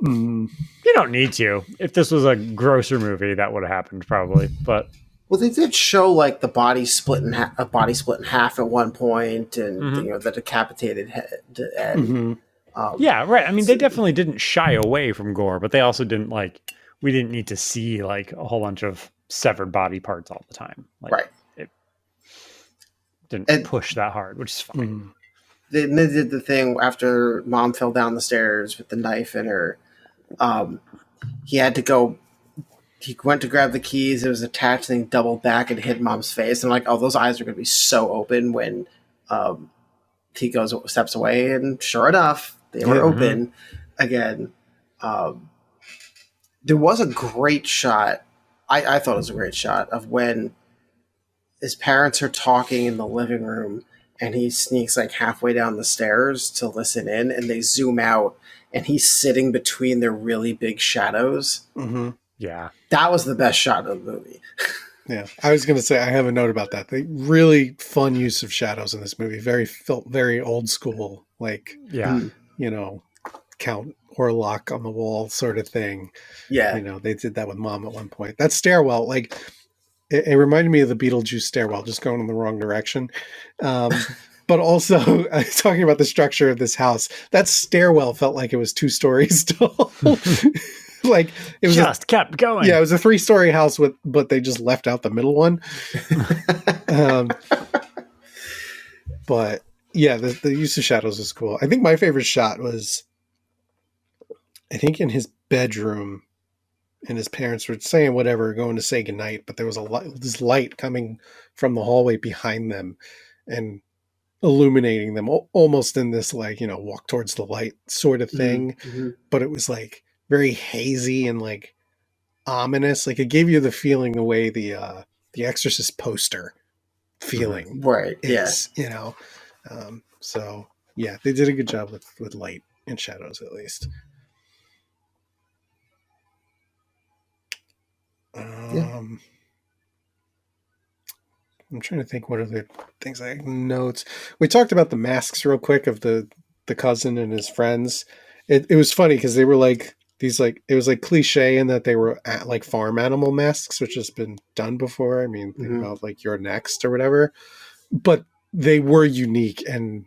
You don't need to. If this was a grosser movie, that would have happened probably. But Well, they did show like the body split in a body split in half at one point, and the decapitated head. And yeah, right. I mean, they definitely didn't shy away from gore, but they also didn't we didn't need to see like a whole bunch of severed body parts all the time. Like, right. It didn't push that hard, which is fine. They did the thing after Mom fell down the stairs with the knife in her. He had to go. He went to grab the keys. It was attached, and he doubled back and hit Mom's face. And I'm like, oh, those eyes are going to be so open when he steps away. And sure enough, they were open again. There was a great shot. I thought it was a great shot of when his parents are talking in the living room, and he sneaks like halfway down the stairs to listen in, and they zoom out, and he's sitting between their really big shadows. Mm-hmm. Yeah. That was the best shot of the movie. Yeah. I was going to say, I have a note about that. They really fun use of shadows in this movie. Felt very old school, like, Count Orlok on the wall sort of thing. Yeah. They did that with Mom at one point. That stairwell, like, it reminded me of the Beetlejuice stairwell, just going in the wrong direction. But also, talking about the structure of this house, that stairwell felt like it was 2 stories tall. Like it was kept going. Yeah, it was a 3-story house but they just left out the middle one. But yeah, the use of shadows was cool. I think my favorite shot was, in his bedroom, and his parents were saying whatever, going to say goodnight, but there was this light coming from the hallway behind them and illuminating them almost in this walk towards the light sort of thing. Mm-hmm. But it was like very hazy and like ominous. Like it gave you the feeling the way the Exorcist poster feeling right is, so yeah, they did a good job with light and shadows, at least. I'm trying to think what other things I have notes. We talked about the masks real quick of the cousin and his friends. It was funny because they were like these, like, it was like cliche in that they were like farm animal masks, which has been done before. I mean, think about like You're Next or whatever, but they were unique and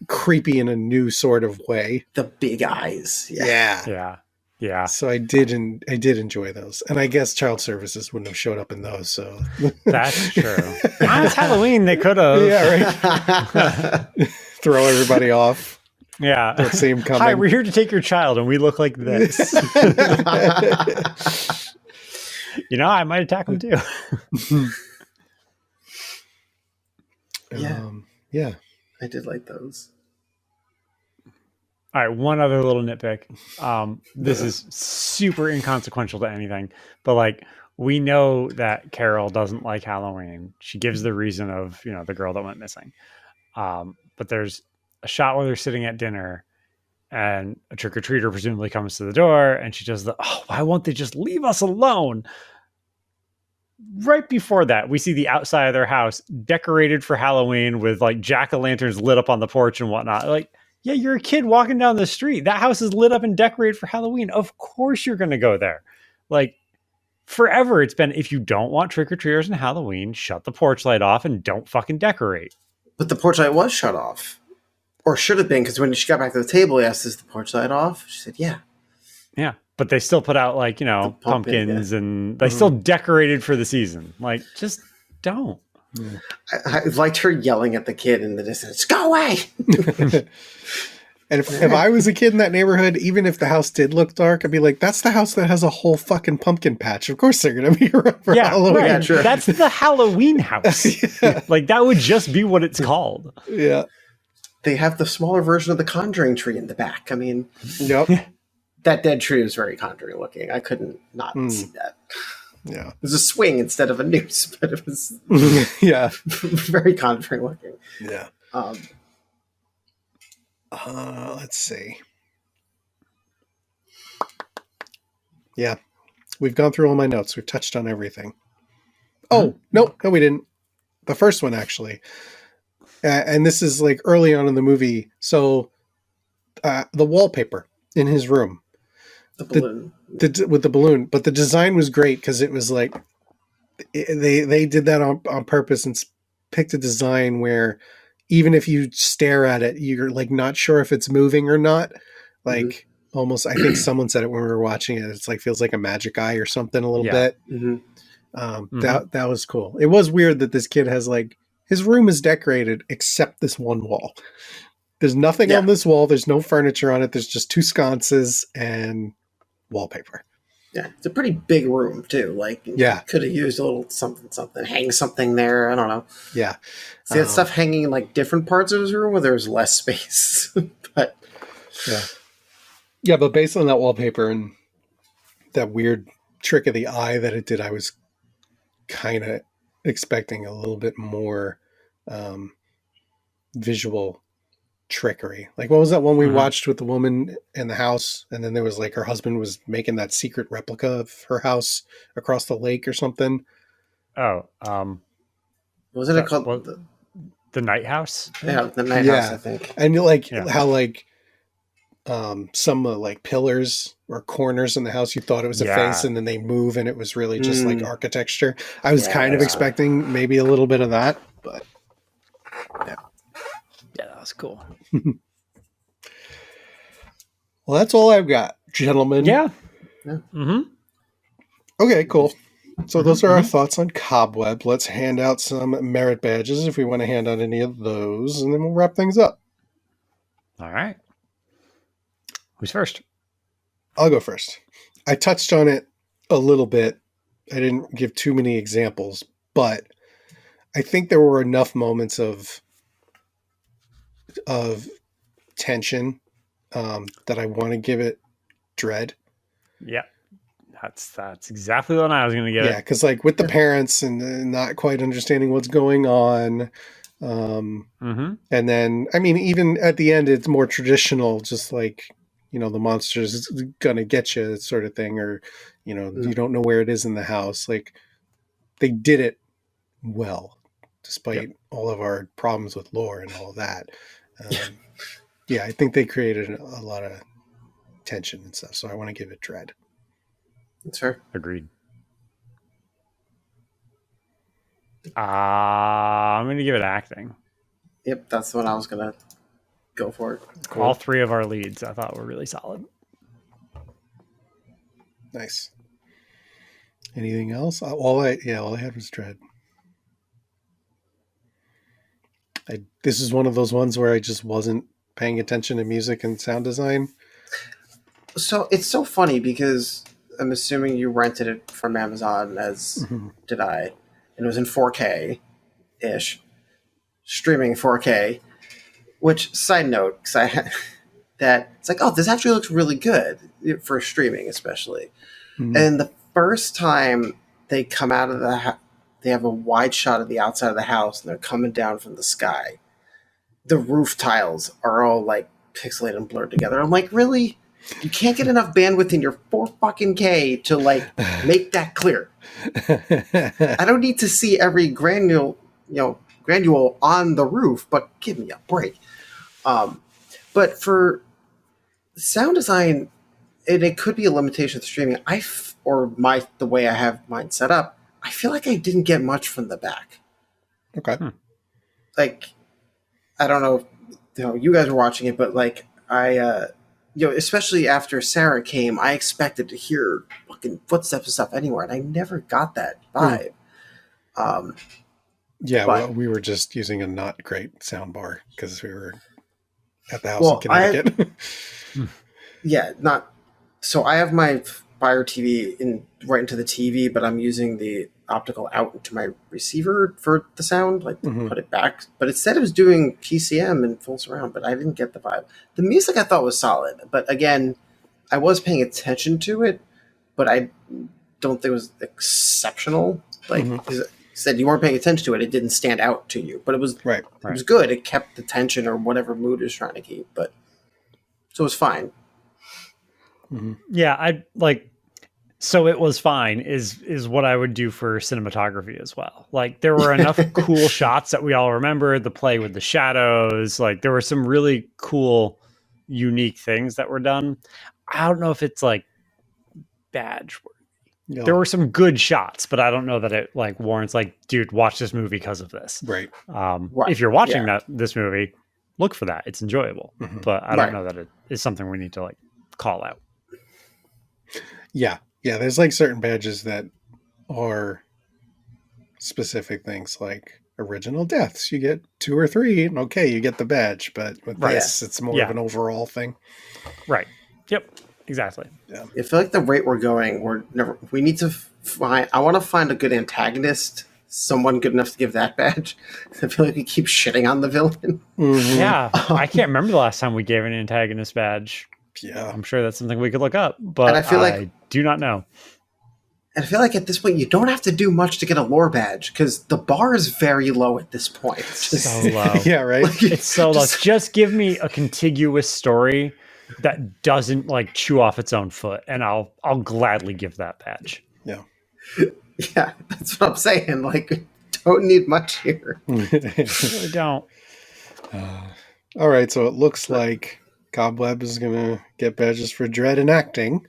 creepy in a new sort of way. The big eyes. Yeah. So I did enjoy those, and I guess child services wouldn't have showed up in those. So that's true. It's Halloween; they could have. Yeah, right. Throw everybody off. Yeah, don't see him coming. Hi, we're here to take your child, and we look like this. I might attack him too. Yeah, I did like those. All right, one other little nitpick. This is super inconsequential to anything, but like we know that Carol doesn't like Halloween. She gives the reason of, the girl that went missing. But there's a shot where they're sitting at dinner and a trick-or-treater presumably comes to the door and she does why won't they just leave us alone? Right before that, we see the outside of their house decorated for Halloween with like jack-o'-lanterns lit up on the porch and whatnot. Like, yeah, you're a kid walking down the street. That house is lit up and decorated for Halloween. Of course you're going to go there. Like, forever it's been, if you don't want trick-or-treaters in Halloween, shut the porch light off and don't fucking decorate. But the porch light was shut off. Or should have been, because when she got back to the table, he asked, is the porch light off? She said, yeah. Yeah, but they still put out, like, pumpkins, and they still decorated for the season. Like, just don't. Yeah. I liked her yelling at the kid in the distance, go away! And if I was a kid in that neighborhood, even if the house did look dark, I'd be like, that's the house that has a whole fucking pumpkin patch. Of course they're going to be around for Halloween. Right. Yeah, sure. That's the Halloween house. Like, that would just be what it's called. Yeah. They have the smaller version of the Conjuring tree in the back. I mean, yep. That dead tree was very Conjuring looking. I couldn't not see that. Yeah. It was a swing instead of a noose, but it was very Conjuring looking. Yeah. Let's see. Yeah. We've gone through all my notes. We've touched on everything. Oh, no, we didn't. The first one, actually. And this is like early on in the movie. So the wallpaper in his room. The balloon. With the balloon. But the design was great because it was like, they did that on purpose and picked a design where even if you stare at it, you're like not sure if it's moving or not. Like almost, I think someone said it when we were watching it. It's like feels like a magic eye or something a little bit. That was cool. It was weird that this kid has like his room is decorated except this one wall. There's nothing on this wall. There's no furniture on it. There's just two sconces and wallpaper. Yeah, it's a pretty big room too. Like, could have used a little something, hang something there. I don't know. Yeah, see that stuff hanging in like different parts of his room where there's less space. But but based on that wallpaper and that weird trick of the eye that it did, I was kind of expecting a little bit more visual trickery. Like, what was that one we watched with the woman in the house, and then there was like her husband was making that secret replica of her house across the lake or something? Wasn't it called the Night House? Yeah, the Night House, I think. And how like some like pillars or corners in the house, you thought it was a face, and then they move, and it was really just like architecture. I was kind of expecting maybe a little bit of that, but yeah, that was cool. Well, that's all I've got, gentlemen. Yeah. Okay, cool. So those are our thoughts on Cobweb. Let's hand out some merit badges if we want to hand out any of those, and then we'll wrap things up. All right. Who's first? I'll go first. I touched on it a little bit. I didn't give too many examples, but I think there were enough moments of tension that I want to give it dread. Yeah, that's exactly what I was going to give. Yeah, because like with the parents and not quite understanding what's going on, and then I mean even at the end it's more traditional, just like the monster's gonna get you sort of thing, or you don't know where it is in the house. Like they did it well, despite all of our problems with lore and all of that. I think they created a lot of tension and stuff, so I want to give it dread. That's fair. Agreed. I'm going to give it acting. Yep, that's what I was going to go for. Cool. All three of our leads I thought were really solid. Nice. Anything else? All I had was dread. This is one of those ones where I just wasn't paying attention to music and sound design. So it's so funny because I'm assuming you rented it from Amazon, as did I, and it was in 4K-ish, streaming 4K. Which, side note, because I had that, it's like, oh, this actually looks really good for streaming, especially. And the first time they come out of the they have a wide shot of the outside of the house, and they're coming down from the sky. The roof tiles are all like pixelated and blurred together. I'm like, really? You can't get enough bandwidth in your 4K to like make that clear. I don't need to see every granule on the roof, but give me a break. But for sound design, it could be a limitation of streaming. The way I have mine set up, I feel like I didn't get much from the back. Okay. Like, I don't know if you guys were watching it, but like I, especially after Sarah came, I expected to hear fucking footsteps and stuff anywhere, and I never got that vibe. We were just using a not great sound bar because we were at the house in Connecticut. So I have my Fire TV right into the TV, but I'm using the optical out into my receiver for the sound, like put it back. But it said it was doing PCM and full surround, but I didn't get the vibe. The music I thought was solid, but again, I was paying attention to it, but I don't think it was exceptional. Like you said, you weren't paying attention to it; it didn't stand out to you, but it was It was good. It kept the tension or whatever mood it was trying to keep, so it was fine. Yeah, so it was fine is what I would do for cinematography as well. Like there were enough cool shots that we all remember, the play with the shadows. Like there were some really cool, unique things that were done. I don't know if it's like badge worthy. Yeah. There were some good shots, but I don't know that it like warrants like, dude, watch this movie because of this. Right. Right. If you're watching Yeah. this movie, look for that. It's enjoyable, Mhm. but I don't Right. know that it is something we need to like call out. Yeah. Yeah. There's like certain badges that are specific things, like original deaths. You get 2 or 3, and okay, you get the badge. But with Right. this, it's more of an overall thing. Right. Yep. Exactly. I feel like the rate we're going, we need to find. I want to find a good antagonist, someone good enough to give that badge. I feel like we keep shitting on the villain. Mhm. Yeah. I can't remember the last time we gave an antagonist badge. Yeah. I'm sure that's something we could look up, but And I feel like- I do not know. And I feel like at this point, you don't have to do much to get a lore badge because the bar is very low at this point. Just- So low. Yeah. Right. It's so low. Just give me a contiguous story that doesn't like chew off its own foot, and I'll gladly give that badge. Yeah. yeah, that's what I'm saying. Like, don't need much here. Really don't. All right. So it looks like Cobweb is going to get badges for dread and acting.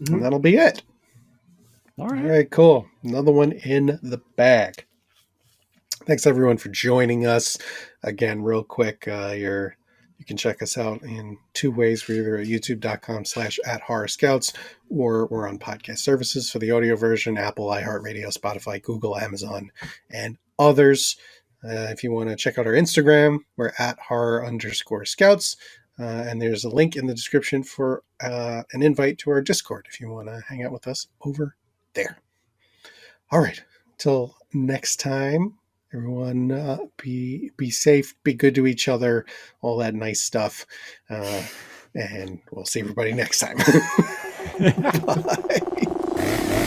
Mhm. And that'll be it. All All right. right, cool. Another one in the bag. Thanks everyone for joining us. Again, real quick, you can check us out in 2 ways. We're either at youtube.com/@horrorscouts, or we're on podcast services for the audio version: Apple, iHeartRadio, Spotify, Google, Amazon, and others. If you want to check out our Instagram, we're at horror_scouts. And there's a link in the description for an invite to our Discord if you want to hang out with us over there. All right. Till next time, everyone, be safe, be good to each other, all that nice stuff. And we'll see everybody next time. Bye.